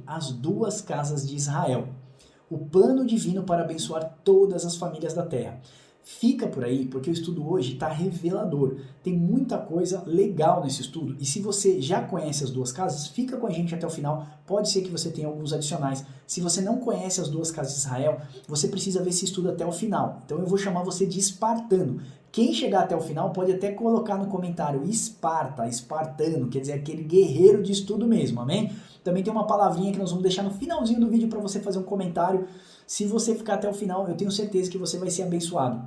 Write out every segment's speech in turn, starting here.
As duas casas de Israel. O plano divino para abençoar todas as famílias da terra. Fica por aí, porque o estudo hoje está revelador. Tem muita coisa legal nesse estudo. E se você já conhece as duas casas, fica com a gente até o final. Pode ser que você tenha alguns adicionais. Se você não conhece as duas casas de Israel, você precisa ver esse estudo até o final. Então eu vou chamar você de espartano. Quem chegar até o final pode até colocar no comentário Esparta, espartano, quer dizer, aquele guerreiro de estudo mesmo, amém? Também tem uma palavrinha que nós vamos deixar no finalzinho do vídeo para você fazer um comentário. Se você ficar até o final, eu tenho certeza que você vai ser abençoado.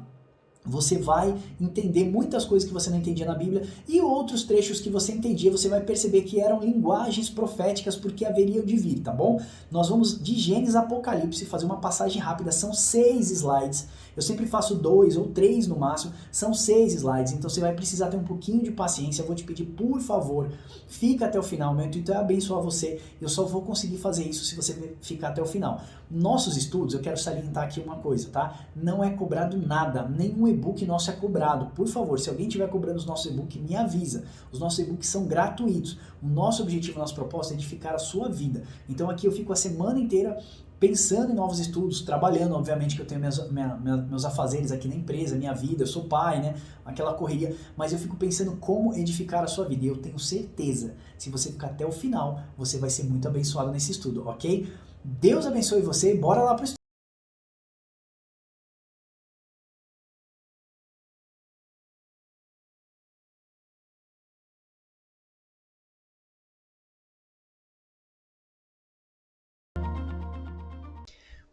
Você vai entender muitas coisas que você não entendia na Bíblia e outros trechos que você entendia, você vai perceber que eram linguagens proféticas porque haveriam de vir, tá bom? Nós vamos de Gênesis a Apocalipse fazer uma passagem rápida, são 6 slides. Eu sempre faço 2 ou 3 no máximo, são 6 slides, então você vai precisar ter um pouquinho de paciência. Eu vou te pedir, por favor, fica até o final. Meu intuito é abençoar você. Eu só vou conseguir fazer isso se você ficar até o final. Nossos estudos, eu quero salientar aqui uma coisa, tá? Não é cobrado nada, nenhum e-book nosso é cobrado. Por favor, se alguém estiver cobrando os nossos e-books, me avisa. Os nossos e-books são gratuitos. O nosso objetivo, a nossa proposta é edificar a sua vida. Então aqui eu fico a semana inteira pensando em novos estudos, trabalhando, obviamente que eu tenho meus afazeres aqui na empresa, minha vida, eu sou pai, né, aquela correria, mas eu fico pensando como edificar a sua vida, e eu tenho certeza, se você ficar até o final, você vai ser muito abençoado nesse estudo, ok? Deus abençoe você, bora lá pro estudo.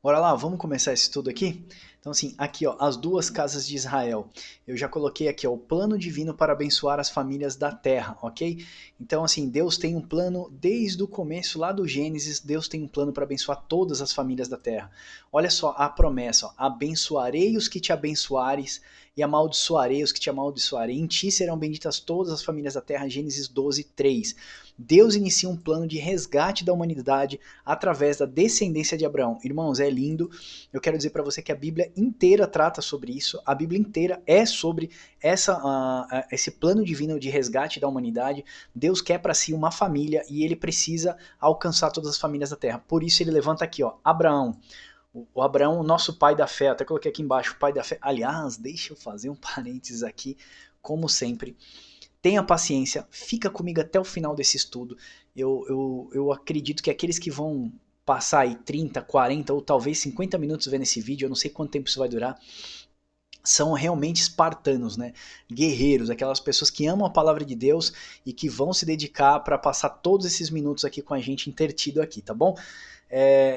Bora lá, vamos começar esse estudo aqui? Então assim, aqui ó, as duas casas de Israel. Eu já coloquei aqui ó, o plano divino para abençoar as famílias da terra, ok? Então assim, Deus tem um plano desde o começo, lá do Gênesis, Deus tem um plano para abençoar todas as famílias da terra. Olha só a promessa, ó, abençoarei os que te abençoares e amaldiçoarei os que te amaldiçoarem. Em ti serão benditas todas as famílias da terra, Gênesis 12, 3. Deus inicia um plano de resgate da humanidade através da descendência de Abraão. Irmãos, é lindo. Eu quero dizer para você que a Bíblia inteira trata sobre isso. A Bíblia inteira é sobre esse plano divino de resgate da humanidade. Deus quer para si uma família e ele precisa alcançar todas as famílias da terra. Por isso ele levanta aqui, ó, Abraão. O Abraão, nosso pai da fé. Até coloquei aqui embaixo, pai da fé. Aliás, deixa eu fazer um parênteses aqui, como sempre. Tenha paciência, fica comigo até o final desse estudo. Eu acredito que aqueles que vão passar aí 30, 40 ou talvez 50 minutos vendo esse vídeo, eu não sei quanto tempo isso vai durar, são realmente espartanos, né? Guerreiros, aquelas pessoas que amam a palavra de Deus e que vão se dedicar para passar todos esses minutos aqui com a gente intertido aqui, tá bom?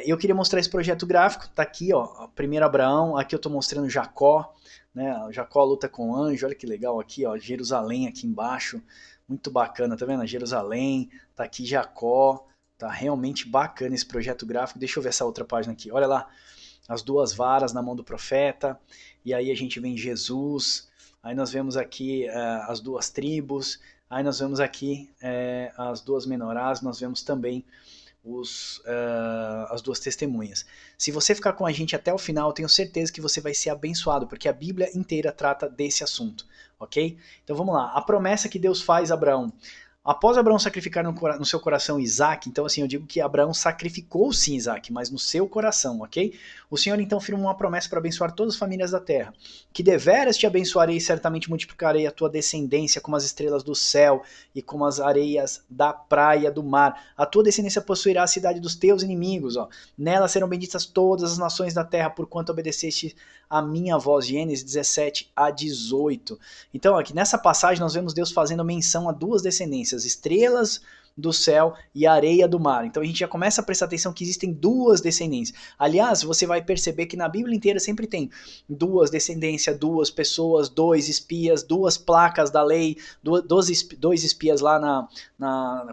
Eu queria mostrar esse projeto gráfico, tá aqui, ó, primeiro Abraão, aqui eu tô mostrando Jacó, né? Jacó luta com o anjo, olha que legal aqui, ó, Jerusalém aqui embaixo, muito bacana, tá vendo? Jerusalém, tá aqui Jacó, tá realmente bacana esse projeto gráfico. Deixa eu ver essa outra página aqui, olha lá, as duas varas na mão do profeta, e aí a gente vê Jesus, aí nós vemos aqui as duas tribos, aí nós vemos aqui as duas menorás, nós vemos também as duas testemunhas. Se você ficar com a gente até o final, eu tenho certeza que você vai ser abençoado, porque a Bíblia inteira trata desse assunto, ok? Então vamos lá, a promessa que Deus faz a Abraão. Após Abraão sacrificar no seu coração Isaac, então assim, eu digo que Abraão sacrificou sim Isaac, mas no seu coração, ok? O Senhor então firma uma promessa para abençoar todas as famílias da terra, que deveras te abençoarei e certamente multiplicarei a tua descendência como as estrelas do céu e como as areias da praia do mar. A tua descendência possuirá a cidade dos teus inimigos, ó. Nela serão benditas todas as nações da terra, porquanto obedeceste a minha voz. Gênesis 17 a 18. Então aqui nessa passagem nós vemos Deus fazendo menção a duas descendências, estrelas do céu e areia do mar. Então a gente já começa a prestar atenção que existem duas descendências. Aliás, você vai perceber que na Bíblia inteira sempre tem duas descendências, duas pessoas, dois espias, duas placas da lei, dois espias lá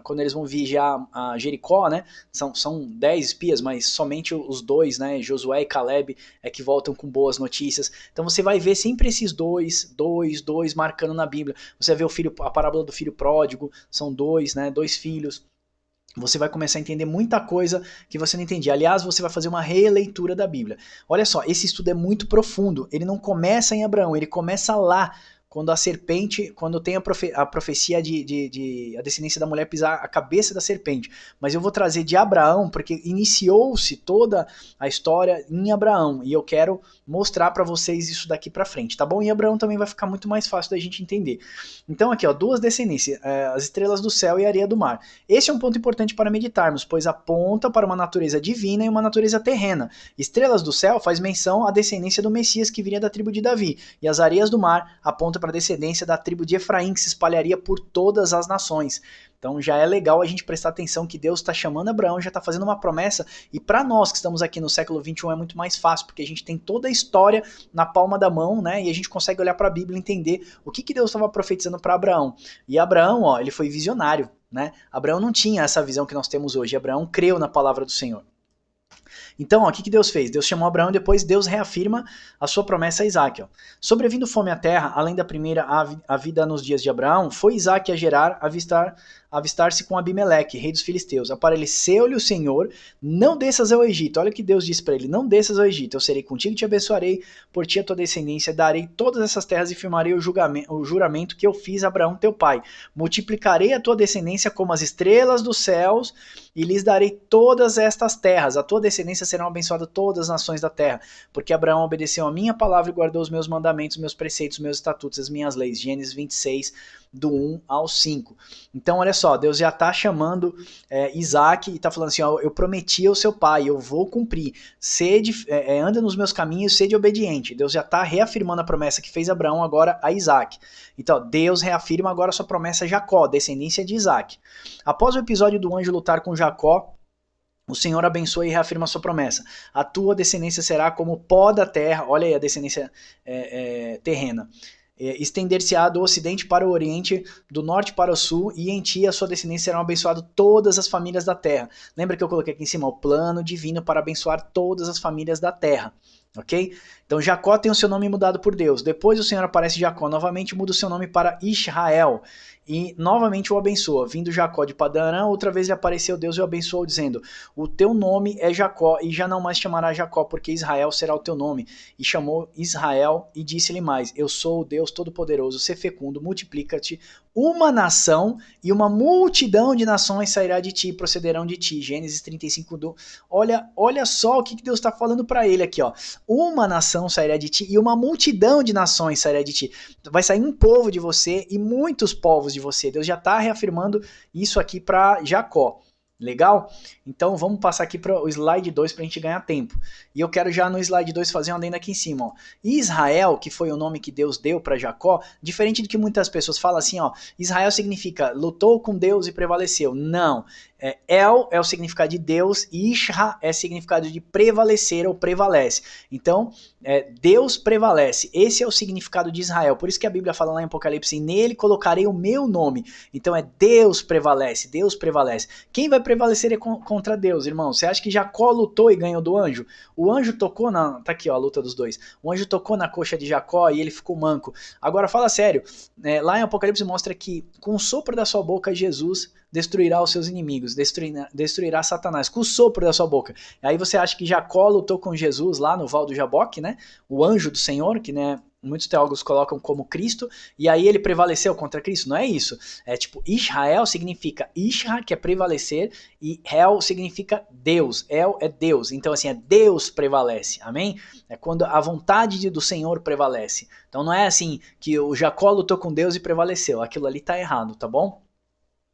quando eles vão vigiar a Jericó, né? São 10 espias, mas somente os dois, né? Josué e Caleb é que voltam com boas notícias. Então você vai ver sempre esses dois marcando na Bíblia. Você vai ver a parábola do filho pródigo, são dois, né? Dois filhos. Você vai começar a entender muita coisa que você não entendia. Aliás, você vai fazer uma releitura da Bíblia. Olha só, esse estudo é muito profundo. Ele não começa em Abraão, ele começa lá, quando a serpente, quando tem a profecia de a descendência da mulher pisar a cabeça da serpente. Mas eu vou trazer de Abraão, porque iniciou-se toda a história em Abraão, e eu quero mostrar para vocês isso daqui para frente, tá bom? E Abraão também vai ficar muito mais fácil da gente entender. Então aqui, ó, duas descendências, as estrelas do céu e a areia do mar. Esse é um ponto importante para meditarmos, pois aponta para uma natureza divina e uma natureza terrena. Estrelas do céu faz menção à descendência do Messias que viria da tribo de Davi, e as areias do mar apontam para a descendência da tribo de Efraim, que se espalharia por todas as nações. Então já é legal a gente prestar atenção que Deus está chamando Abraão, já está fazendo uma promessa, e para nós que estamos aqui no século 21 é muito mais fácil, porque a gente tem toda a história na palma da mão, né? E a gente consegue olhar para a Bíblia e entender o que Deus estava profetizando para Abraão. E Abraão, ó, ele foi visionário, né? Abraão não tinha essa visão que nós temos hoje, Abraão creu na palavra do Senhor. Então, ó, o que Deus fez? Deus chamou Abraão e depois Deus reafirma a sua promessa a Isaac. Ó. Sobrevindo fome à terra, além da primeira a vida nos dias de Abraão, foi Isaac a gerar, avistar-se com Abimeleque, rei dos filisteus. Apareceu-lhe o Senhor, não desças ao Egito. Olha o que Deus disse para ele, não desças ao Egito, eu serei contigo e te abençoarei, por ti a tua descendência, darei todas essas terras e firmarei o juramento que eu fiz a Abraão teu pai. Multiplicarei a tua descendência como as estrelas dos céus e lhes darei todas estas terras. A tua descendência serão abençoadas todas as nações da terra, porque Abraão obedeceu a minha palavra e guardou os meus mandamentos, meus preceitos, meus estatutos, as minhas leis. Gênesis 26, do 1 ao 5. Então, olha só, Deus já está chamando Isaac e está falando assim, ó, eu prometi ao seu pai, eu vou cumprir, anda nos meus caminhos, sede obediente. Deus já está reafirmando a promessa que fez Abraão agora a Isaac. Então, Deus reafirma agora a sua promessa a Jacó, descendência de Isaac. Após o episódio do anjo lutar com Jacó, o Senhor abençoa e reafirma a sua promessa. A tua descendência será como o pó da terra, olha aí a descendência terrena. Estender-se-á do ocidente para o oriente, do norte para o sul, e em ti a sua descendência serão abençoadas todas as famílias da terra. Lembra que eu coloquei aqui em cima o plano divino para abençoar todas as famílias da terra. Ok? Então Jacó tem o seu nome mudado por Deus. Depois o Senhor aparece Jacó novamente, muda o seu nome para Israel e novamente o abençoa. Vindo Jacó de Padã-Arã, outra vez lhe apareceu Deus e o abençoou, dizendo, o teu nome é Jacó, e já não mais chamará Jacó, porque Israel será o teu nome. E chamou Israel e disse-lhe mais, eu sou o Deus Todo-Poderoso, sê fecundo, multiplica-te, uma nação e uma multidão de nações sairá de ti e procederão de ti. Gênesis 35, olha só o que Deus está falando para ele aqui, ó. Uma nação sairá de ti e uma multidão de nações sairá de ti. Vai sair um povo de você e muitos povos de você. Deus já está reafirmando isso aqui para Jacó. Legal? Então vamos passar aqui para o slide 2 para a gente ganhar tempo. E eu quero já no slide 2 fazer um adendo aqui em cima. Ó. Israel, que foi o nome que Deus deu para Jacó, diferente do que muitas pessoas falam assim, ó, Israel significa lutou com Deus e prevaleceu. Não. El é o significado de Deus e Isha é o significado de prevalecer ou prevalece. Então, Deus prevalece. Esse é o significado de Israel. Por isso que a Bíblia fala lá em Apocalipse, nele colocarei o meu nome. Então Deus prevalece, Deus prevalece. Quem vai prevalecer contra Deus, irmão? Você acha que Jacó lutou e ganhou do anjo? O anjo tocou na... Tá aqui, ó, a luta dos dois. O anjo tocou na coxa de Jacó e ele ficou manco. Agora, fala sério. Lá em Apocalipse mostra que com o sopro da sua boca, Jesus destruirá os seus inimigos, destruirá Satanás, com o sopro da sua boca. Aí você acha que Jacó lutou com Jesus lá no Val do Jaboque, né? O anjo do Senhor, que né, muitos teólogos colocam como Cristo, e aí ele prevaleceu contra Cristo. Não é isso. É tipo, Israel significa Isha, que é prevalecer, e El significa Deus. El é Deus. Então assim, Deus prevalece. Amém? É quando a vontade do Senhor prevalece. Então não é assim que o Jacó lutou com Deus e prevaleceu. Aquilo ali tá errado, tá bom?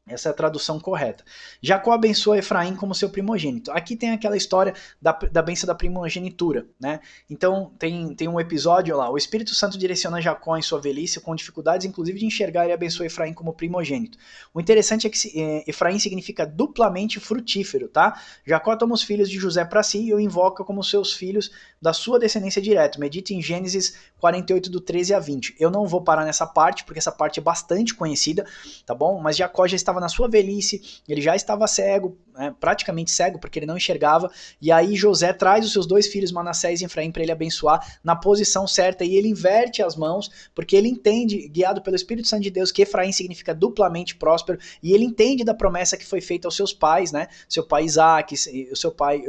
Essa é a tradução correta. Jacó abençoa Efraim como seu primogênito. Aqui tem aquela história da bênção da primogenitura, né? Então tem um episódio lá, o Espírito Santo direciona Jacó em sua velhice, com dificuldades inclusive de enxergar, e abençoa Efraim como primogênito. O interessante é que Efraim significa duplamente frutífero, tá? Jacó toma os filhos de José para si e o invoca como seus filhos da sua descendência direta. Medite em Gênesis 48, do 13 a 20. Eu não vou parar nessa parte, porque essa parte é bastante conhecida, tá bom? Mas Jacó já estava na sua velhice, ele já estava cego, né, praticamente cego, porque ele não enxergava, e aí José traz os seus dois filhos, Manassés e Efraim, para ele abençoar na posição certa, e ele inverte as mãos, porque ele entende, guiado pelo Espírito Santo de Deus, que Efraim significa duplamente próspero, e ele entende da promessa que foi feita aos seus pais, né, seu pai Isaac,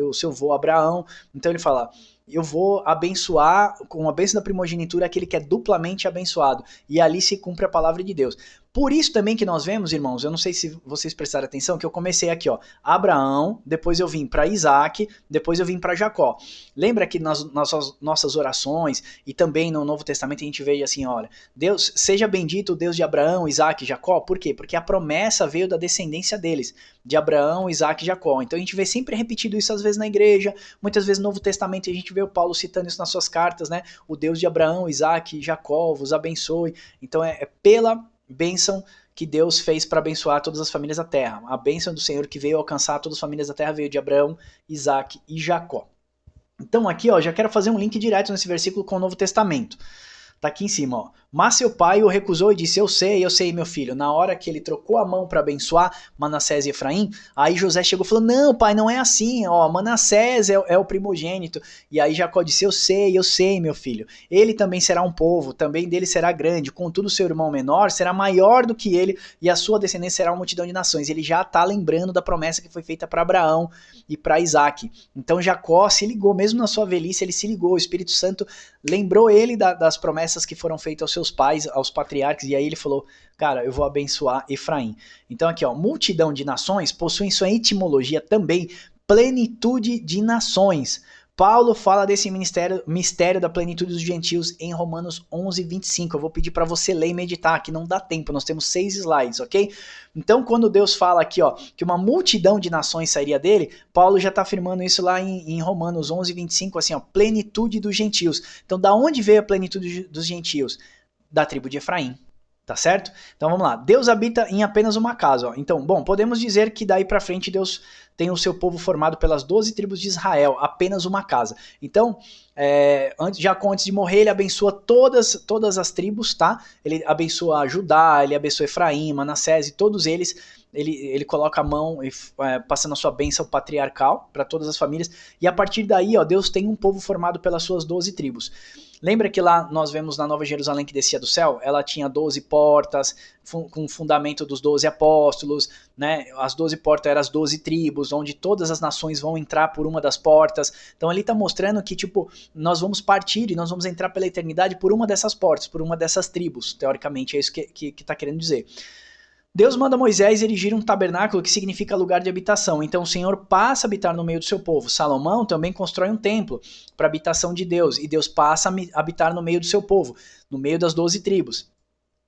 o seu avô Abraão. Então ele fala, eu vou abençoar, com a bênção da primogenitura, aquele que é duplamente abençoado. E ali se cumpre a palavra de Deus. Por isso também que nós vemos, irmãos, eu não sei se vocês prestaram atenção, que eu comecei aqui, ó, Abraão, depois eu vim para Isaac, depois eu vim para Jacó. Lembra que nas nossas orações e também no Novo Testamento a gente vê assim, olha, Deus, seja bendito o Deus de Abraão, Isaac e Jacó. Por quê? Porque a promessa veio da descendência deles, de Abraão, Isaac e Jacó. Então a gente vê sempre repetido isso às vezes na igreja, muitas vezes no Novo Testamento a gente vê o Paulo citando isso nas suas cartas, né? O Deus de Abraão, Isaac e Jacó vos abençoe. Então é pela bênção que Deus fez para abençoar todas as famílias da terra. A bênção do Senhor que veio alcançar todas as famílias da terra veio de Abraão, Isaac e Jacó. Então aqui, ó, já quero fazer um link direto nesse versículo com o Novo Testamento. Tá aqui em cima, ó. Mas seu pai o recusou e disse, eu sei, meu filho. Na hora que ele trocou a mão para abençoar Manassés e Efraim, aí José chegou e falou, não, pai, não é assim, ó, Manassés é o primogênito. E aí Jacó disse, eu sei, meu filho. Ele também será um povo, também dele será grande, contudo seu irmão menor será maior do que ele e a sua descendência será uma multidão de nações. Ele já tá lembrando da promessa que foi feita para Abraão e para Isaac. Então Jacó se ligou, mesmo na sua velhice, ele se ligou, o Espírito Santo lembrou ele das promessas que foram feitas aos seus pais, aos patriarcas, e aí ele falou, cara, eu vou abençoar Efraim. Então aqui, ó, multidão de nações possui em sua etimologia também plenitude de nações. Paulo fala desse mistério da plenitude dos gentios em Romanos 11, 25. Eu vou pedir para você ler e meditar, que não dá tempo, nós temos 6 slides, ok? Então, quando Deus fala aqui, ó, que uma multidão de nações sairia dele, Paulo já está afirmando isso lá em Romanos 11, 25, assim, ó, plenitude dos gentios. Então, da onde veio a plenitude dos gentios? Da tribo de Efraim. Tá certo? Então vamos lá. Deus habita em apenas uma casa. Ó. Então, bom, podemos dizer que daí para frente Deus tem o seu povo formado pelas 12 tribos de Israel, apenas uma casa. Então, Jacó, antes de morrer, ele abençoa todas as tribos, tá? Ele abençoa Judá, ele abençoa Efraim, Manassés e todos eles. Ele coloca a mão passando a sua bênção patriarcal para todas as famílias. E a partir daí, ó, Deus tem um povo formado pelas suas 12 tribos. Lembra que lá nós vemos na Nova Jerusalém que descia do céu? Ela tinha 12 portas, com o fundamento dos 12 apóstolos, né? As 12 portas eram as 12 tribos, onde todas as nações vão entrar por uma das portas. Então ali está mostrando que, tipo, nós vamos partir e nós vamos entrar pela eternidade por uma dessas portas, por uma dessas tribos, teoricamente, é isso que está querendo dizer. Deus manda Moisés erigir um tabernáculo que significa lugar de habitação. Então o Senhor passa a habitar no meio do seu povo. Salomão também constrói um templo para a habitação de Deus. E Deus passa a habitar no meio do seu povo, no meio das 12 tribos.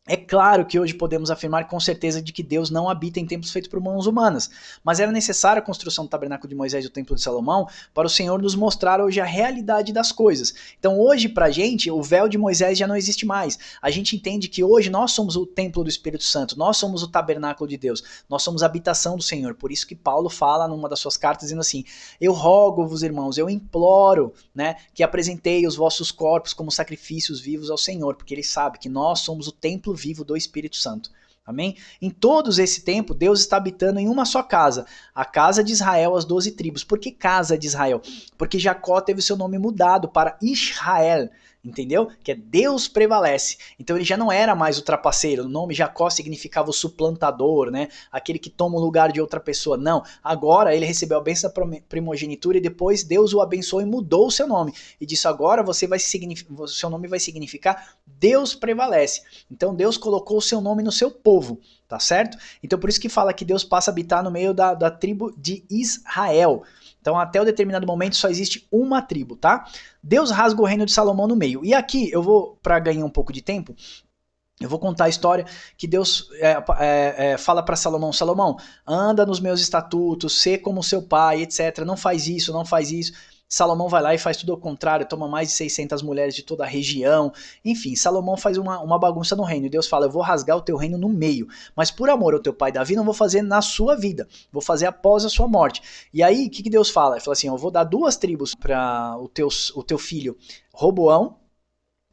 É claro que hoje podemos afirmar com certeza de que Deus não habita em templos feitos por mãos humanas, mas era necessária a construção do tabernáculo de Moisés e do templo de Salomão para o Senhor nos mostrar hoje a realidade das coisas. Então hoje pra gente o véu de Moisés já não existe mais. A gente entende que hoje nós somos o templo do Espírito Santo, nós somos o tabernáculo de Deus, nós somos a habitação do Senhor. Por isso que Paulo fala numa das suas cartas dizendo assim, eu rogo-vos, irmãos, eu imploro, né, que apresentei os vossos corpos como sacrifícios vivos ao Senhor, porque ele sabe que nós somos o templo vivo do Espírito Santo. Amém? Em todos esse tempo, Deus está habitando em uma só casa, a casa de Israel, as 12 tribos. Por que casa de Israel? Porque Jacó teve seu nome mudado para Israel, entendeu? Que é Deus prevalece. Então ele já não era mais o trapaceiro. O nome Jacó significava o suplantador, né? Aquele que toma o lugar de outra pessoa. Não. Agora ele recebeu a bênção da primogenitura e depois Deus o abençoou e mudou o seu nome. E disse, agora seu nome vai significar Deus prevalece. Então Deus colocou o seu nome no seu povo. Tá certo? Então por isso que fala que Deus passa a habitar no meio da tribo de Israel. Então até um determinado momento só existe uma tribo, tá? Deus rasga o reino de Salomão no meio. E aqui eu vou, para ganhar um pouco de tempo, eu vou contar a história que Deus fala para Salomão, Salomão, anda nos meus estatutos, sê como seu pai, etc. Não faz isso, não faz isso. Salomão vai lá e faz tudo ao contrário, toma mais de 600 mulheres de toda a região. Enfim, Salomão faz uma bagunça no reino. E Deus fala, eu vou rasgar o teu reino no meio. Mas por amor ao teu pai Davi, não vou fazer na sua vida. Vou fazer após a sua morte. E aí, o que Deus fala? Ele fala assim, eu vou dar 2 tribos para o teu filho Roboão,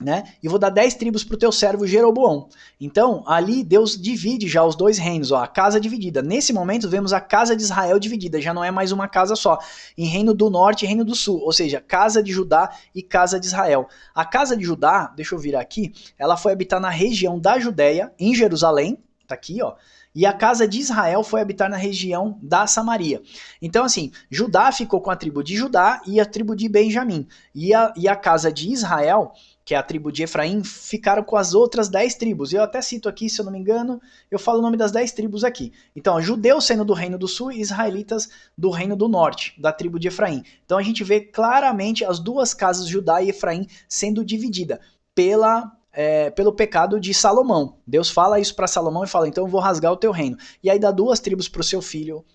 né? E vou dar 10 tribos para o teu servo Jeroboão. Então, ali Deus divide já os 2 reinos, ó, a casa dividida. Nesse momento, vemos a casa de Israel dividida, já não é mais uma casa só, em reino do norte e reino do sul, ou seja, casa de Judá e casa de Israel. A casa de Judá, deixa eu virar aqui, ela foi habitar na região da Judéia, em Jerusalém, tá aqui, ó, e a casa de Israel foi habitar na região da Samaria. Então, assim, Judá ficou com a tribo de Judá e a tribo de Benjamim. E a casa de Israel, que é a tribo de Efraim, ficaram com as outras 10 tribos. Eu até cito aqui, se eu não me engano, eu falo o nome das 10 tribos aqui. Então, judeus sendo do reino do sul e israelitas do reino do norte, da tribo de Efraim. Então, a gente vê claramente as duas casas, Judá e Efraim, sendo divididas pelo pecado de Salomão. Deus fala isso para Salomão e fala, então eu vou rasgar o teu reino. E aí dá 2 tribos para o seu filho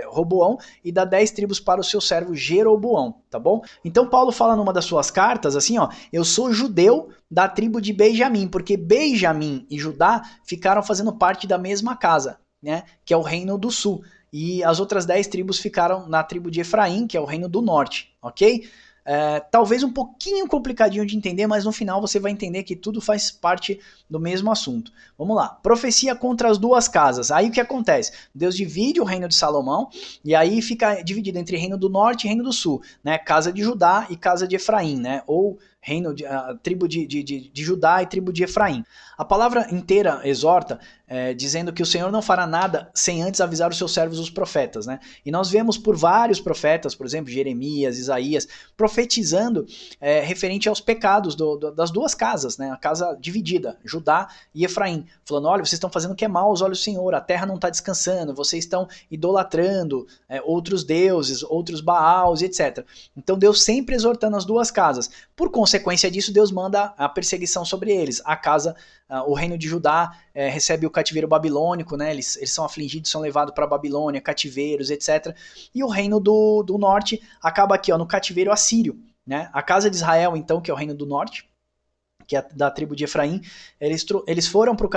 Roboão e dá 10 tribos para o seu servo Jeroboão, tá bom? Então Paulo fala numa das suas cartas assim, ó, eu sou judeu da tribo de Benjamim, porque Benjamim e Judá ficaram fazendo parte da mesma casa, né, que é o reino do sul, e as outras 10 tribos ficaram na tribo de Efraim, que é o reino do norte, ok? Talvez um pouquinho complicadinho de entender, mas no final você vai entender que tudo faz parte do mesmo assunto. Vamos lá, profecia contra as duas casas. Aí o que acontece? Deus divide o reino de Salomão e aí fica dividido entre reino do norte e reino do sul, né? Casa de Judá e casa de Efraim, né? Ou tribo de Judá e tribo de Efraim. A palavra inteira exorta, dizendo que o Senhor não fará nada sem antes avisar os seus servos, os profetas, né? E nós vemos por vários profetas, por exemplo, Jeremias, Isaías, profetizando referente aos pecados das duas casas, né? A casa dividida, Judá e Efraim, falando, olha, vocês estão fazendo o que é mal aos olhos do Senhor, a terra não está descansando, vocês estão idolatrando outros deuses, outros Baals, etc. Então Deus sempre exortando as duas casas. Por consequência disso, Deus manda a perseguição sobre eles. O reino de Judá recebe o cativeiro babilônico, né? Eles são afligidos, são levados para a Babilônia, cativeiros, etc. E o reino do norte acaba aqui, ó, no cativeiro assírio, né? A casa de Israel, então, que é o reino do norte, que é da tribo de Efraim, eles foram para o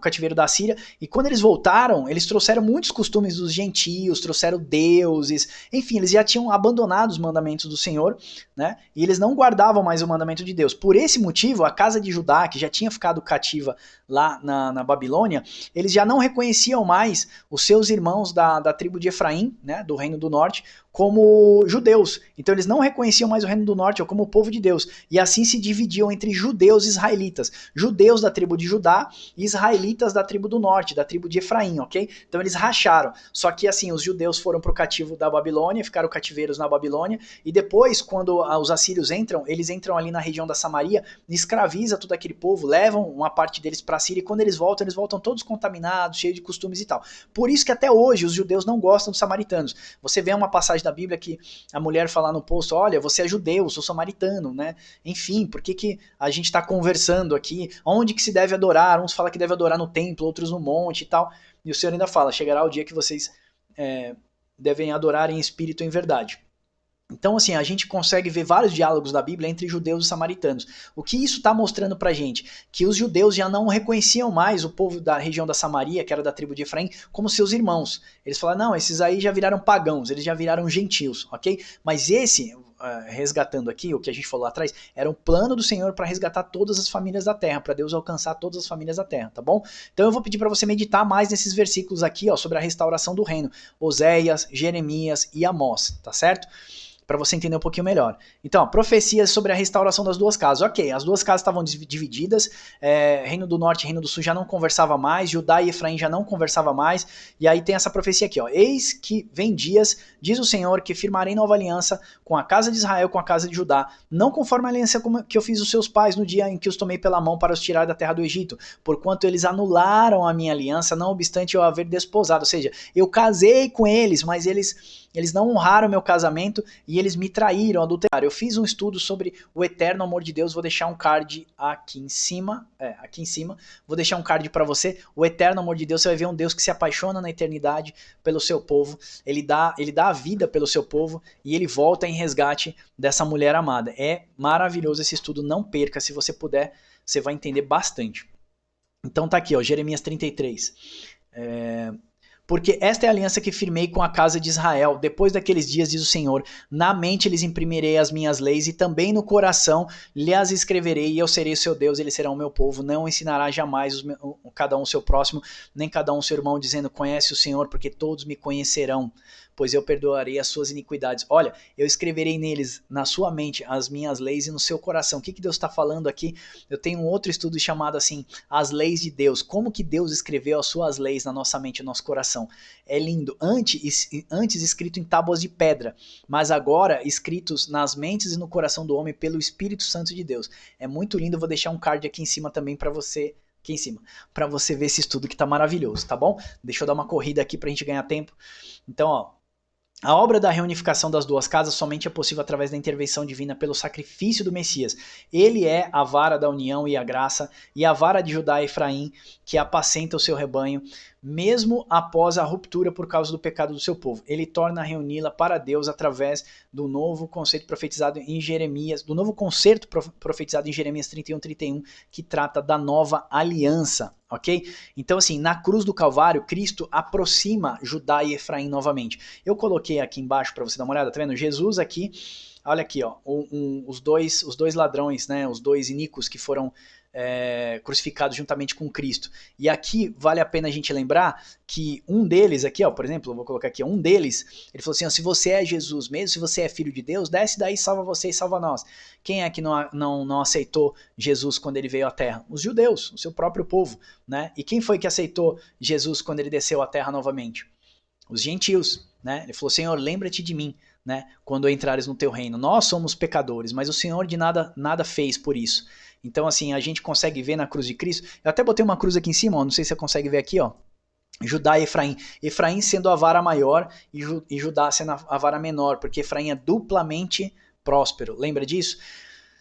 cativeiro da Síria, e quando eles voltaram, eles trouxeram muitos costumes dos gentios, trouxeram deuses, enfim, eles já tinham abandonado os mandamentos do Senhor, né? E eles não guardavam mais o mandamento de Deus. Por esse motivo, a casa de Judá, que já tinha ficado cativa lá na Babilônia, eles já não reconheciam mais os seus irmãos da tribo de Efraim, né, do reino do norte, como judeus. Então eles não reconheciam mais o reino do norte como o povo de Deus. E assim se dividiam entre judeus e israelitas. Judeus da tribo de Judá e israelitas da tribo do norte, da tribo de Efraim, ok? Então eles racharam. Só que assim, os judeus foram para o cativo da Babilônia, ficaram cativeiros na Babilônia, e depois, quando os assírios entram, eles entram ali na região da Samaria, escraviza todo aquele povo, levam uma parte deles para a Síria, e quando eles voltam todos contaminados, cheios de costumes e tal. Por isso que até hoje os judeus não gostam dos samaritanos. Você vê uma passagem da Bíblia que a mulher fala no posto, olha, você é judeu, eu sou samaritano, né? Enfim, por que a gente está conversando aqui? Onde que se deve adorar? Uns falam que deve adorar no templo, outros no monte e tal. E o Senhor ainda fala, chegará o dia que vocês devem adorar em espírito e em verdade. Então, assim, a gente consegue ver vários diálogos da Bíblia entre judeus e samaritanos. O que isso está mostrando pra gente? Que os judeus já não reconheciam mais o povo da região da Samaria, que era da tribo de Efraim, como seus irmãos. Eles falaram, não, esses aí já viraram pagãos, eles já viraram gentios, ok? Mas esse, resgatando aqui, o que a gente falou lá atrás, era um plano do Senhor para resgatar todas as famílias da terra, para Deus alcançar todas as famílias da terra, tá bom? Então eu vou pedir para você meditar mais nesses versículos aqui, ó, sobre a restauração do reino. Oséias, Jeremias e Amós, tá certo? Para você entender um pouquinho melhor. Então, ó, profecias sobre a restauração das duas casas. Ok, as duas casas estavam divididas, reino do norte e reino do sul já não conversava mais, Judá e Efraim já não conversava mais, e aí tem essa profecia aqui, ó, eis que vem dias, diz o Senhor, que firmarei nova aliança com a casa de Israel, com a casa de Judá, não conforme a aliança que eu fiz os seus pais no dia em que os tomei pela mão para os tirar da terra do Egito, porquanto eles anularam a minha aliança, não obstante eu haver desposado, ou seja, eu casei com eles, mas eles não honraram meu casamento e eles me traíram, adulteraram. Eu fiz um estudo sobre o eterno amor de Deus, vou deixar um card aqui em cima, vou deixar um card para você. O eterno amor de Deus, você vai ver um Deus que se apaixona na eternidade pelo seu povo, ele dá a vida pelo seu povo e ele volta em resgate dessa mulher amada. É maravilhoso esse estudo, não perca, se você puder, você vai entender bastante. Então tá aqui, ó, Jeremias 33. Porque esta é a aliança que firmei com a casa de Israel. Depois daqueles dias, diz o Senhor, na mente lhes imprimirei as minhas leis e também no coração lhes escreverei e eu serei o seu Deus, eles serão o meu povo. Não ensinará jamais cada um seu próximo, nem cada um seu irmão, dizendo, conhece o Senhor, porque todos me conhecerão. pois eu perdoarei as suas iniquidades. Olha, eu escreverei neles, na sua mente, as minhas leis e no seu coração. O que Deus está falando aqui? Eu tenho um outro estudo chamado assim, as leis de Deus. Como que Deus escreveu as suas leis na nossa mente e no nosso coração? É lindo. Antes escrito em tábuas de pedra, mas agora escritos nas mentes e no coração do homem pelo Espírito Santo de Deus. É muito lindo, eu vou deixar um card aqui em cima também para você, aqui em cima, para você ver esse estudo que tá maravilhoso, tá bom? Deixa eu dar uma corrida aqui pra gente ganhar tempo. Então, ó, a obra da reunificação das duas casas somente é possível através da intervenção divina pelo sacrifício do Messias. Ele é a vara da união e a graça, e a vara de Judá e Efraim, que apacenta o seu rebanho, mesmo após a ruptura por causa do pecado do seu povo. Ele torna a reuni-la para Deus através do novo conceito profetizado em Jeremias, do novo concerto profetizado em Jeremias 31:31, que trata da nova aliança, ok? Então, assim, na cruz do Calvário, Cristo aproxima Judá e Efraim novamente. Eu coloquei aqui embaixo para você dar uma olhada, tá vendo? Jesus aqui, olha aqui, ó, os dois ladrões, né? Os dois iníquos que foram crucificados juntamente com Cristo. E aqui vale a pena a gente lembrar que um deles aqui, ó, por exemplo, eu vou colocar aqui, um deles, ele falou assim, ó, se você é Jesus mesmo, se você é filho de Deus, desce daí, salva você e salva nós. Quem é que não aceitou Jesus quando ele veio à Terra? Os judeus, o seu próprio povo, né? E quem foi que aceitou Jesus quando ele desceu à Terra novamente? Os gentios, né? Ele falou, Senhor, lembra-te de mim, né? Quando entrares no teu reino. Nós somos pecadores, mas o Senhor de nada fez por isso. Então, assim, a gente consegue ver na cruz de Cristo. Eu até botei uma cruz aqui em cima, ó, não sei se você consegue ver aqui, ó. Judá e Efraim. Efraim sendo a vara maior e Judá sendo a vara menor, porque Efraim é duplamente próspero. Lembra disso?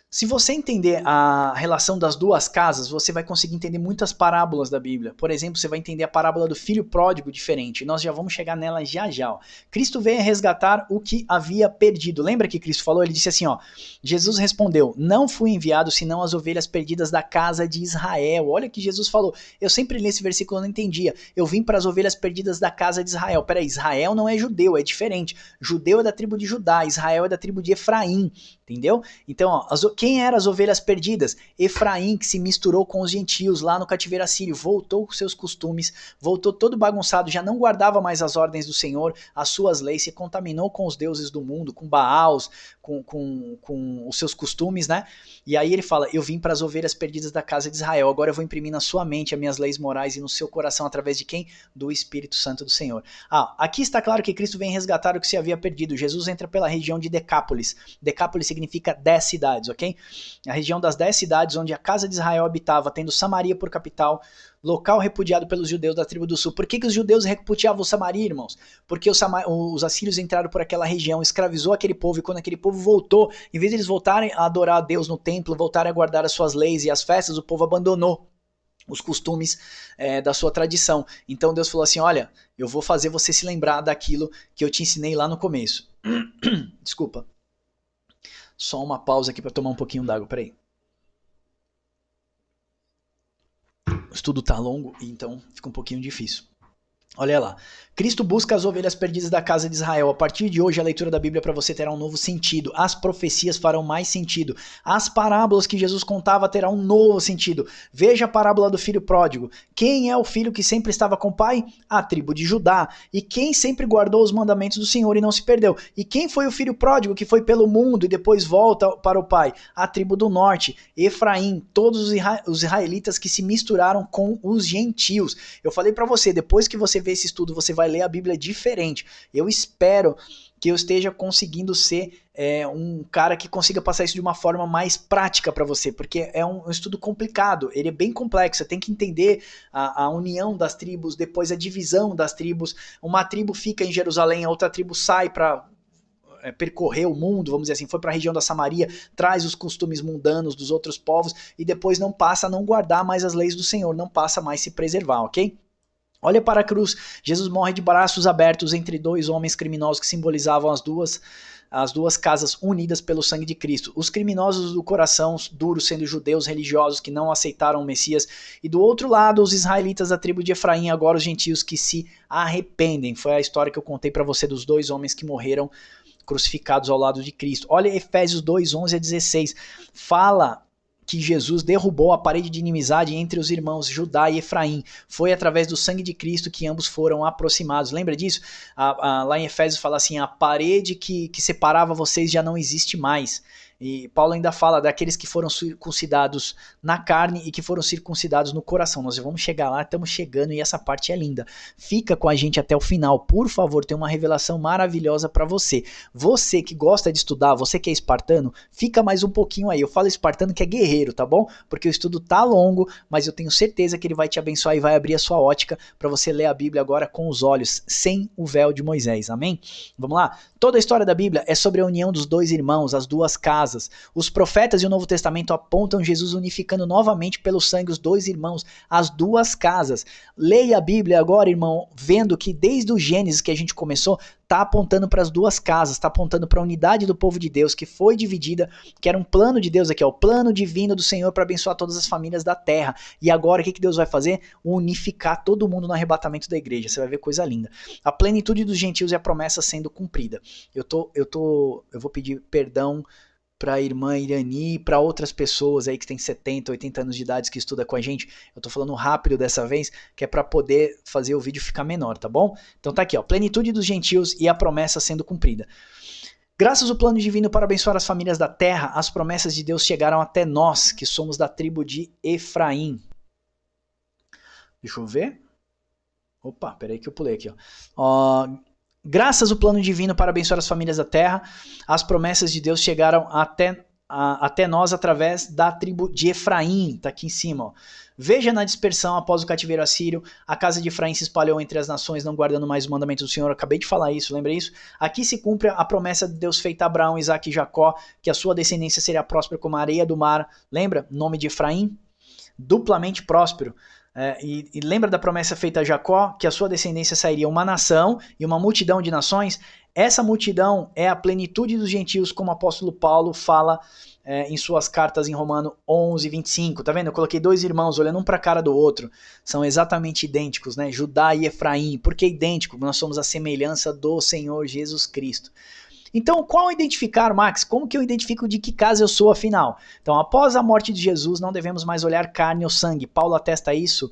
Se você entender a relação das duas casas, você vai conseguir entender muitas parábolas da Bíblia. Por exemplo, você vai entender a parábola do filho pródigo diferente. Nós já vamos chegar nela já já. Ó. Cristo veio resgatar o que havia perdido. Lembra que Cristo falou? Ele disse assim, ó, Jesus respondeu, não fui enviado senão as ovelhas perdidas da casa de Israel. Olha o que Jesus falou. Eu sempre li esse versículo e não entendia. Eu vim para as ovelhas perdidas da casa de Israel. Peraí, Israel não é judeu, é diferente. Judeu é da tribo de Judá, Israel é da tribo de Efraim. Entendeu? Então, ó, quem eram as ovelhas perdidas? Efraim, que se misturou com os gentios lá no cativeiro assírio, voltou com seus costumes, voltou todo bagunçado, já não guardava mais as ordens do Senhor, as suas leis, se contaminou com os deuses do mundo, com Baals, com os seus costumes, né? E aí ele fala, eu vim para as ovelhas perdidas da casa de Israel, agora eu vou imprimir na sua mente as minhas leis morais e no seu coração, através de quem? Do Espírito Santo do Senhor. Aqui está claro que Cristo vem resgatar o que se havia perdido. Jesus entra pela região de Decápolis. Decápolis significa 10 cidades, ok? A região das 10 cidades onde a casa de Israel habitava, tendo Samaria por capital, local repudiado pelos judeus da tribo do sul. Por que os judeus repudiavam Samaria, irmãos? Porque os assírios entraram por aquela região, escravizou aquele povo, e quando aquele povo voltou, em vez de eles voltarem a adorar a Deus no templo, voltarem a guardar as suas leis e as festas, o povo abandonou os costumes da sua tradição. Então Deus falou assim, olha, eu vou fazer você se lembrar daquilo que eu te ensinei lá no começo. Desculpa. Só uma pausa aqui para tomar um pouquinho d'água, peraí. O estudo tá longo, então fica um pouquinho difícil. Olha lá. Cristo busca as ovelhas perdidas da casa de Israel. A partir de hoje, a leitura da Bíblia para você terá um novo sentido. As profecias farão mais sentido. As parábolas que Jesus contava terão um novo sentido. Veja a parábola do filho pródigo. Quem é o filho que sempre estava com o pai? A tribo de Judá. E quem sempre guardou os mandamentos do Senhor e não se perdeu? E quem foi o filho pródigo que foi pelo mundo e depois volta para o pai? A tribo do norte, Efraim. Todos os israelitas que se misturaram com os gentios. Eu falei para você, depois que você ver esse estudo, você vai ler a Bíblia diferente. Eu espero que eu esteja conseguindo ser um cara que consiga passar isso de uma forma mais prática para você, porque é um estudo complicado, ele é bem complexo, você tem que entender a união das tribos, depois a divisão das tribos, uma tribo fica em Jerusalém, a outra tribo sai para percorrer o mundo, vamos dizer assim, foi para a região da Samaria, traz os costumes mundanos dos outros povos e depois não passa a não guardar mais as leis do Senhor, não passa mais a se preservar, ok? Olha para a cruz, Jesus morre de braços abertos entre dois homens criminosos que simbolizavam as duas casas unidas pelo sangue de Cristo. Os criminosos do coração duro sendo judeus religiosos que não aceitaram o Messias, e do outro lado os israelitas da tribo de Efraim, agora os gentios que se arrependem. Foi a história que eu contei para você dos dois homens que morreram crucificados ao lado de Cristo. Olha Efésios 2, 11 a 16. Fala que Jesus derrubou a parede de inimizade entre os irmãos Judá e Efraim. Foi através do sangue de Cristo que ambos foram aproximados. Lembra disso? Lá em Efésios fala assim, a parede que separava vocês já não existe mais. E Paulo ainda fala daqueles que foram circuncidados na carne e que foram circuncidados no coração. Nós vamos chegar lá, estamos chegando e essa parte é linda. Fica com a gente até o final, por favor, tem uma revelação maravilhosa para você. Você que gosta de estudar, você que é espartano, fica mais um pouquinho aí. Eu falo espartano que é guerreiro, tá bom? Porque o estudo tá longo, mas eu tenho certeza que ele vai te abençoar e vai abrir a sua ótica para você ler a Bíblia agora com os olhos, sem o véu de Moisés, amém? Vamos lá? Toda a história da Bíblia é sobre a união dos dois irmãos, as duas casas. Os profetas e o Novo Testamento apontam Jesus unificando novamente pelo sangue os dois irmãos, as duas casas. Leia a Bíblia agora, irmão, vendo que desde o Gênesis que a gente começou, está apontando para as duas casas, está apontando para a unidade do povo de Deus, que foi dividida, que era um plano de Deus aqui, ó, o plano divino do Senhor para abençoar todas as famílias da terra. E agora o que Deus vai fazer? Unificar todo mundo no arrebatamento da igreja. Você vai ver coisa linda. A plenitude dos gentios e a promessa sendo cumprida. Eu vou pedir perdão para a irmã Irani e para outras pessoas aí que têm 70, 80 anos de idade que estuda com a gente. Eu tô falando rápido dessa vez, que é para poder fazer o vídeo ficar menor, tá bom? Então tá aqui, ó, plenitude dos gentios e a promessa sendo cumprida. Graças ao plano divino para abençoar as famílias da terra, as promessas de Deus chegaram até nós, que somos da tribo de Efraim. Deixa eu ver. Opa, peraí que eu pulei aqui, ó. Graças ao plano divino para abençoar as famílias da terra, as promessas de Deus chegaram até nós através da tribo de Efraim, tá aqui em cima, ó. Veja na dispersão após o cativeiro assírio, a casa de Efraim se espalhou entre as nações, não guardando mais os mandamentos do Senhor. Eu acabei de falar isso, lembra isso? Aqui se cumpre a promessa de Deus feita a Abraão, Isaque e Jacó, que a sua descendência seria próspera como a areia do mar. Lembra? Nome de Efraim? Duplamente próspero. E lembra da promessa feita a Jacó, que a sua descendência sairia uma nação e uma multidão de nações? Essa multidão é a plenitude dos gentios, como o apóstolo Paulo fala em suas cartas em Romano 11, 25. Tá vendo? Eu coloquei dois irmãos olhando um para a cara do outro. São exatamente idênticos, né? Judá e Efraim. Por que idêntico? Nós somos a semelhança do Senhor Jesus Cristo. Então, qual identificar, Max? Como que eu identifico de que casa eu sou, afinal? Então, após a morte de Jesus, não devemos mais olhar carne ou sangue. Paulo atesta isso,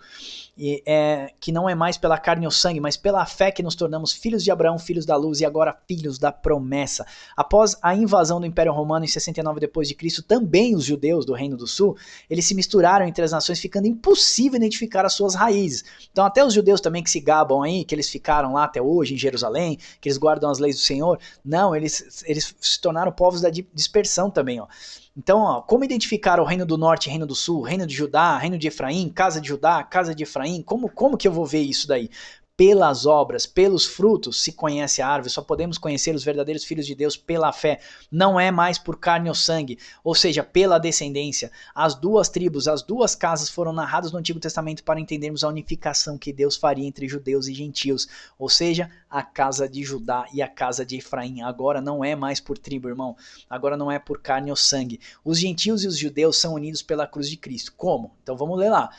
que não é mais pela carne ou sangue, mas pela fé que nos tornamos filhos de Abraão, filhos da luz e agora filhos da promessa. Após a invasão do Império Romano em 69 d.C., também os judeus do Reino do Sul, eles se misturaram entre as nações, ficando impossível identificar as suas raízes. Então, até os judeus também que se gabam aí, que eles ficaram lá até hoje em Jerusalém, que eles guardam as leis do Senhor, não, eles se tornaram povos da dispersão também, ó. Então, ó, como identificar o reino do norte e reino do sul, reino de Judá, reino de Efraim, casa de Judá, casa de Efraim, como que eu vou ver isso daí? Pelas obras, pelos frutos se conhece a árvore, só podemos conhecer os verdadeiros filhos de Deus pela fé, não é mais por carne ou sangue, ou seja, pela descendência. As duas tribos, as duas casas foram narradas no Antigo Testamento para entendermos a unificação que Deus faria entre judeus e gentios, ou seja, a casa de Judá e a casa de Efraim. Agora não é mais por tribo, irmão, agora não é por carne ou sangue. Os gentios e os judeus são unidos pela cruz de Cristo. Como? Então vamos ler lá.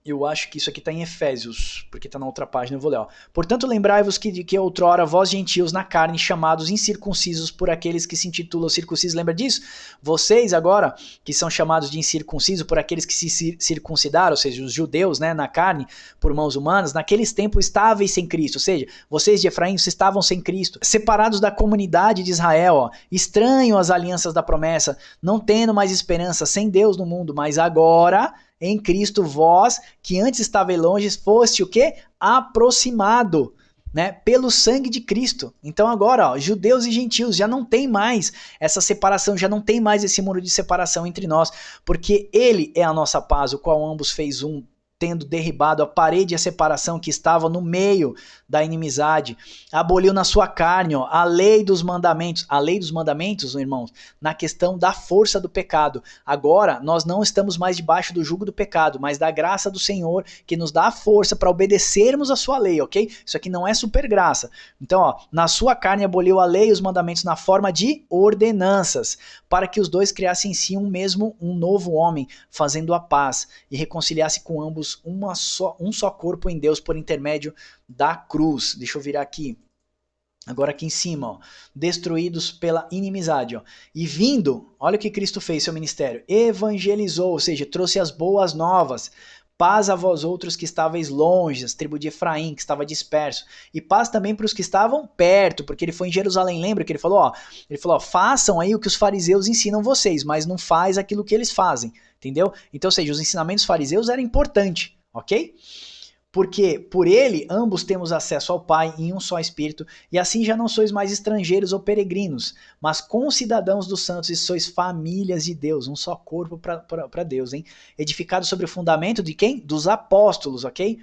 Eu acho que isso aqui está em Efésios, porque está na outra página, eu vou ler. Ó. Portanto, lembrai-vos que outrora vós gentios na carne, chamados incircuncisos por aqueles que se intitulam circuncisos. Lembra disso? Vocês agora, que são chamados de incircunciso por aqueles que se circuncidaram, ou seja, os judeus, né, na carne, por mãos humanas, naqueles tempos estáveis sem Cristo. Ou seja, vocês de Efraim estavam sem Cristo, separados da comunidade de Israel, ó, estranhos às alianças da promessa, não tendo mais esperança, sem Deus no mundo, mas agora... em Cristo, vós, que antes estavais longe, foste o quê? Aproximado, né? Pelo sangue de Cristo. Então agora, ó, judeus e gentios, já não tem mais essa separação, já não tem mais esse muro de separação entre nós, porque ele é a nossa paz, o qual ambos fez um, tendo derribado a parede e a separação que estava no meio da inimizade, aboliu na sua carne, ó, a lei dos mandamentos, irmãos, na questão da força do pecado. Agora, nós não estamos mais debaixo do jugo do pecado, mas da graça do Senhor, que nos dá a força para obedecermos a sua lei, ok? Isso aqui não é super graça. Então, ó, na sua carne aboliu a lei e os mandamentos na forma de ordenanças, para que os dois criassem em si um novo homem, fazendo a paz, e reconciliasse com ambos um só corpo em Deus por intermédio da cruz. Deixa eu virar aqui Agora aqui em cima, ó, destruídos pela inimizade. Ó. E vindo, olha o que Cristo fez, seu ministério, evangelizou, ou seja, trouxe as boas novas. Paz a vós outros que estáveis longe, as tribos de Efraim, que estava disperso. E paz também para os que estavam perto, porque ele foi em Jerusalém. Lembra que ele falou, ó? Ele falou, ó, façam aí o que os fariseus ensinam vocês, mas não faz aquilo que eles fazem, entendeu? Então, ou seja, os ensinamentos fariseus eram importantes, ok? Porque por ele ambos temos acesso ao Pai em um só Espírito, e assim já não sois mais estrangeiros ou peregrinos, mas concidadãos dos santos e sois famílias de Deus, um só corpo para Deus, hein? Edificados sobre o fundamento de quem? Dos apóstolos, ok?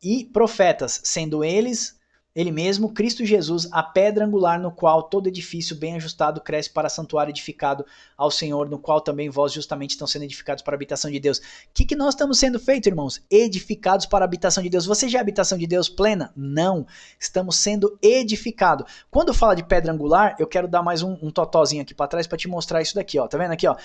E profetas, sendo eles, ele mesmo, Cristo Jesus, a pedra angular no qual todo edifício bem ajustado cresce para santuário edificado ao Senhor, no qual também vós justamente estão sendo edificados para a habitação de Deus. O que nós estamos sendo feitos, irmãos? Edificados para a habitação de Deus. Você já é a habitação de Deus plena? Não. Estamos sendo edificados. Quando fala de pedra angular, eu quero dar mais um totozinho aqui para trás para te mostrar isso daqui, ó. Tá vendo aqui, ó?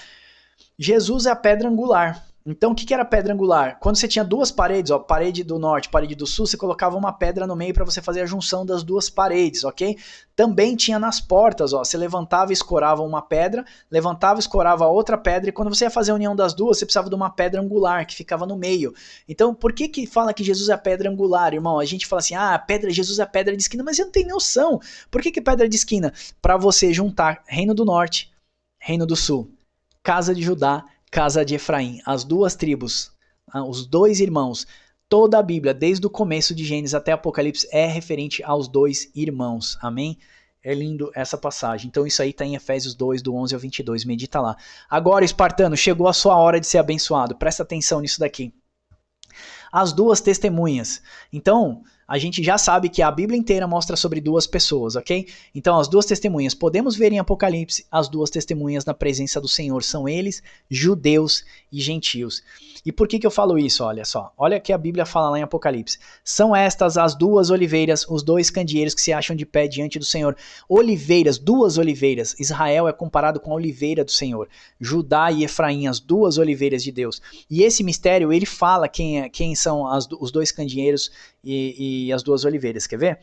Jesus é a pedra angular. Então, o que era pedra angular? Quando você tinha duas paredes, ó, parede do norte, parede do sul, você colocava uma pedra no meio para você fazer a junção das duas paredes, ok? Também tinha nas portas, ó, você levantava e escorava uma pedra, levantava e escorava outra pedra, e quando você ia fazer a união das duas, você precisava de uma pedra angular, que ficava no meio. Então, por que fala que Jesus é a pedra angular, irmão? A gente fala assim, Jesus é a pedra de esquina, mas você não tem noção. Por que pedra de esquina? Para você juntar Reino do Norte, Reino do Sul, casa de Judá, casa de Efraim, as duas tribos, os dois irmãos. Toda a Bíblia, desde o começo de Gênesis até Apocalipse, é referente aos dois irmãos. Amém? É lindo essa passagem. Então isso aí está em Efésios 2, do 11 ao 22. Medita lá. Agora, espartano, chegou a sua hora de ser abençoado. Presta atenção nisso daqui. As duas testemunhas. Então, a gente já sabe que a Bíblia inteira mostra sobre duas pessoas, ok? Então, as duas testemunhas. Podemos ver em Apocalipse as duas testemunhas na presença do Senhor. São eles, judeus e gentios. E por que eu falo isso? Olha só. Olha o que a Bíblia fala lá em Apocalipse. São estas as duas oliveiras, os dois candeeiros que se acham de pé diante do Senhor. Oliveiras, duas oliveiras. Israel é comparado com a oliveira do Senhor. Judá e Efraim, as duas oliveiras de Deus. E esse mistério, ele fala quem são os dois candeeiros e as duas oliveiras, quer ver?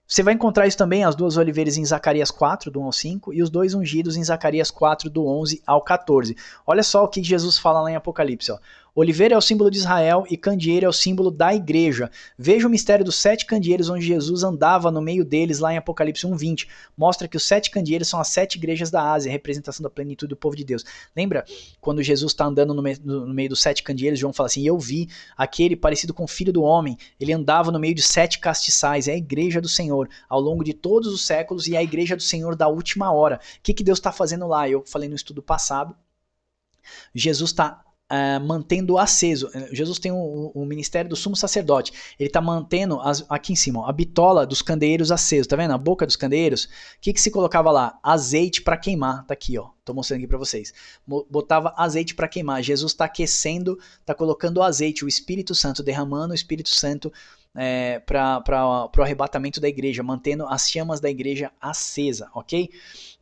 Você vai encontrar isso também, as duas oliveiras em Zacarias 4, do 1 ao 5, e os dois ungidos em Zacarias 4, do 11 ao 14. Olha só o que Jesus fala lá em Apocalipse, ó. Oliveira é o símbolo de Israel e candeeiro é o símbolo da igreja. Veja o mistério dos 7 candeeiros onde Jesus andava no meio deles lá em Apocalipse 1:20. Mostra que os 7 candeeiros são as 7 igrejas da Ásia, representação da plenitude do povo de Deus. Lembra quando Jesus está andando no meio dos 7 candeeiros, João fala assim, eu vi aquele parecido com o filho do homem, ele andava no meio de 7 castiçais, é a igreja do Senhor, ao longo de todos os séculos e é a igreja do Senhor da última hora. O que Deus está fazendo lá? Eu falei no estudo passado, Jesus está mantendo aceso. Jesus tem o ministério do sumo sacerdote. Ele está mantendo, aqui em cima, ó, a bitola dos candeeiros aceso. Tá vendo? A boca dos candeeiros. O que se colocava lá? Azeite para queimar. Tá aqui, ó. Tô mostrando aqui para vocês. Botava azeite para queimar. Jesus está aquecendo, está colocando o azeite, o Espírito Santo, derramando o Espírito Santo para o arrebatamento da igreja, mantendo as chamas da igreja acesa, ok?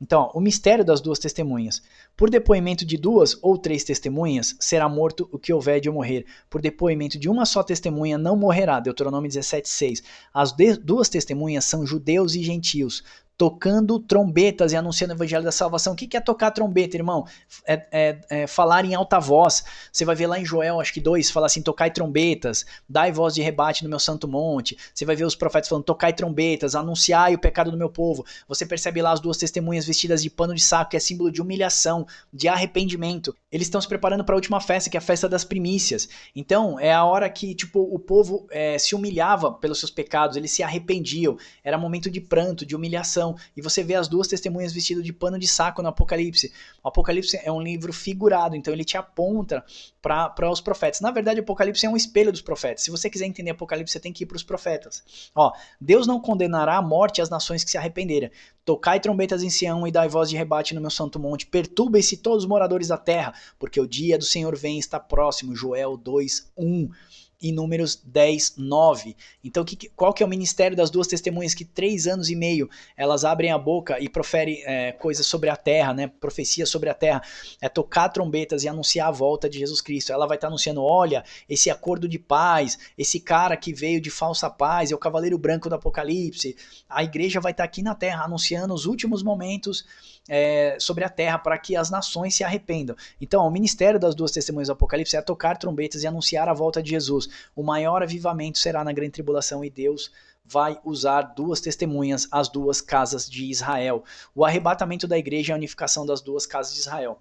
Então, ó, o mistério das duas testemunhas. Por depoimento de 2 ou 3 testemunhas, será morto o que houver de morrer. Por depoimento de uma só testemunha, não morrerá. Deuteronômio 17:6. As duas testemunhas são judeus e gentios, tocando trombetas e anunciando o evangelho da salvação. O que é tocar trombeta, irmão? É falar em alta voz. Você vai ver lá em Joel, acho que 2, fala assim, tocai trombetas, dai voz de rebate no meu santo monte. Você vai ver os profetas falando, tocai trombetas, anunciai o pecado do meu povo. Você percebe lá as duas testemunhas vestidas de pano de saco, que é símbolo de humilhação, de arrependimento. Eles estão se preparando para a última festa, que é a festa das primícias. Então, é a hora que o povo se humilhava pelos seus pecados, eles se arrependiam. Era momento de pranto, de humilhação. E você vê as duas testemunhas vestidas de pano de saco no Apocalipse. O Apocalipse é um livro figurado, então ele te aponta para os profetas. Na verdade, o Apocalipse é um espelho dos profetas. Se você quiser entender Apocalipse, você tem que ir para os profetas. Ó, Deus não condenará à morte as nações que se arrependeram. Tocai trombetas em Sião e dai voz de rebate no meu santo monte. Perturbem-se todos os moradores da terra, porque o dia do Senhor vem e está próximo. Joel 2:1. em Números 10, 9. Então, qual que é o ministério das duas testemunhas que 3 anos e meio elas abrem a boca e proferem coisas sobre a terra, né? Profecias sobre a terra, tocar trombetas e anunciar a volta de Jesus Cristo. Ela vai estar anunciando, olha, esse acordo de paz, esse cara que veio de falsa paz, é o cavaleiro branco do Apocalipse. A igreja vai estar aqui na terra anunciando os últimos momentos sobre a terra para que as nações se arrependam. Então, o ministério das duas testemunhas do Apocalipse é tocar trombetas e anunciar a volta de Jesus. O maior avivamento será na grande tribulação e Deus vai usar duas testemunhas, as duas casas de Israel. O arrebatamento da igreja é a unificação das duas casas de Israel.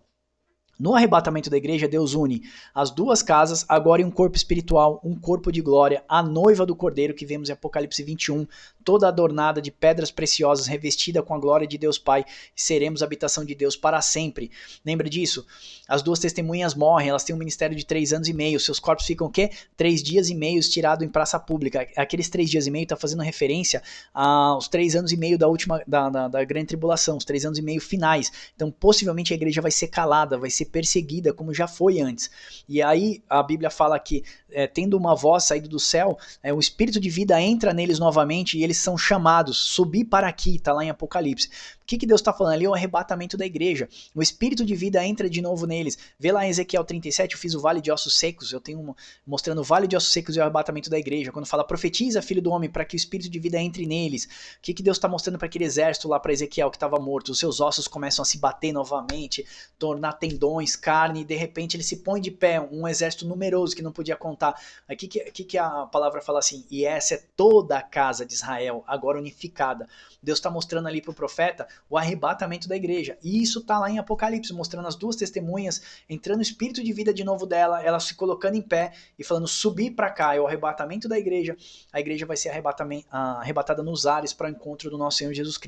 No arrebatamento da igreja, Deus une as duas casas, agora em um corpo espiritual, um corpo de glória, a noiva do Cordeiro, que vemos em Apocalipse 21, toda adornada de pedras preciosas, revestida com a glória de Deus Pai, e seremos habitação de Deus para sempre. Lembra disso? As duas testemunhas morrem, elas têm um ministério de 3 anos e meio, seus corpos ficam o quê? 3 dias e meio tirados em praça pública. Aqueles 3 dias e meio está fazendo referência aos 3 anos e meio da grande tribulação, os 3 anos e meio finais. Então, possivelmente a igreja vai ser calada, vai ser perseguida, como já foi antes. E aí a Bíblia fala que, tendo uma voz saída do céu, o Espírito de vida entra neles novamente e eles são chamados, subir para aqui, está lá em Apocalipse. O que Deus está falando ali? É o arrebatamento da igreja. O Espírito de vida entra de novo neles. Vê lá em Ezequiel 37, eu fiz o vale de ossos secos, eu tenho mostrando o vale de ossos secos e o arrebatamento da igreja. Quando fala, profetiza, filho do homem, para que o Espírito de vida entre neles. O que Deus está mostrando para aquele exército lá para Ezequiel que estava morto? Os seus ossos começam a se bater novamente, tornar tendões, carne, e de repente ele se põe de pé, um exército numeroso que não podia contar. Aqui que a palavra fala assim, e essa é toda a casa de Israel, agora unificada. Deus está mostrando ali para o profeta o arrebatamento da igreja. E isso está lá em Apocalipse, mostrando as duas testemunhas, entrando o espírito de vida de novo dela, ela se colocando em pé e falando, subir para cá, é o arrebatamento da igreja. A igreja vai ser arrebatada nos ares para o encontro do nosso Senhor Jesus Cristo.